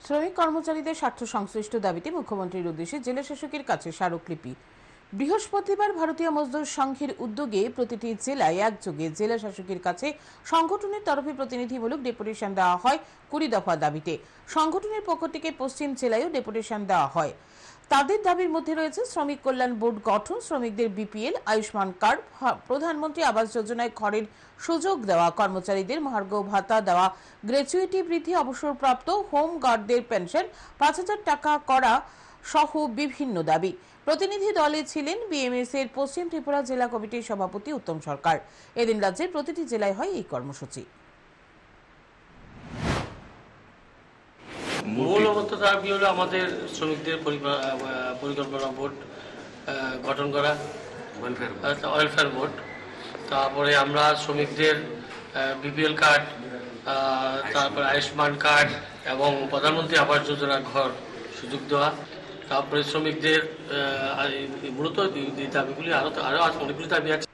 শ্রমিক কর্মচারীদের স্বার্থ সংশ্লিষ্ট দাবিতে মুখ্যমন্ত্রীর উদ্দেশ্যে জেলা শাসকের কাছে স্মারকলিপি। বৃহস্পতিবার ভারতীয় মজদুর সংঘের উদ্যোগে প্রতিটি জেলায় একযোগে জেলা শাসকের কাছে সংগঠনের তরফে প্রতিনিধিমূলক ডেপুটেশন দেওয়া হয় 20 দফা দাবিতে। সংগঠনের পক্ষ থেকে পশ্চিম জেলায়ও ডেপুটেশন দেওয়া হয়। তাদের দাবির মধ্যে রয়েছে শ্রমিক কল্যাণ বোর্ড গঠন, শ্রমিকদের বিপিএল, আয়ুষ্মান কার্ড, প্রধানমন্ত্রী আবাস যোজনায় ঘরের সুযোগ দেওয়া, কর্মচারীদের মহার্ঘ ভাতা দেওয়া, গ্র্যাচুইটি বৃদ্ধি, অবসরপ্রাপ্ত হোম গার্ডদের পেনশন 5,000 টাকা করা সহ বিভিন্ন দাবি। প্রতিনিধি দলে ছিলেন বিএমএস এর পশ্চিম ত্রিপুরা জেলা কমিটির সভাপতি উত্তম সরকার। এদিন রাজ্যের প্রতিটি জেলায় হয় এই কর্মসূচি। মূলত দাবি হলো আমাদের শ্রমিকদের পরিকল্পনা বোর্ড গঠন করা, ওয়েলফেয়ার বোর্ড। তারপরে আমরা শ্রমিকদের বিপিএল কার্ড, তারপরে আয়ুষ্মান কার্ড এবং প্রধানমন্ত্রী আবাস যোজনা ঘর সুযোগ দেওয়া। তারপরে শ্রমিকদের মূলত এই দাবিগুলি আরো অনেকগুলি দাবি আছে।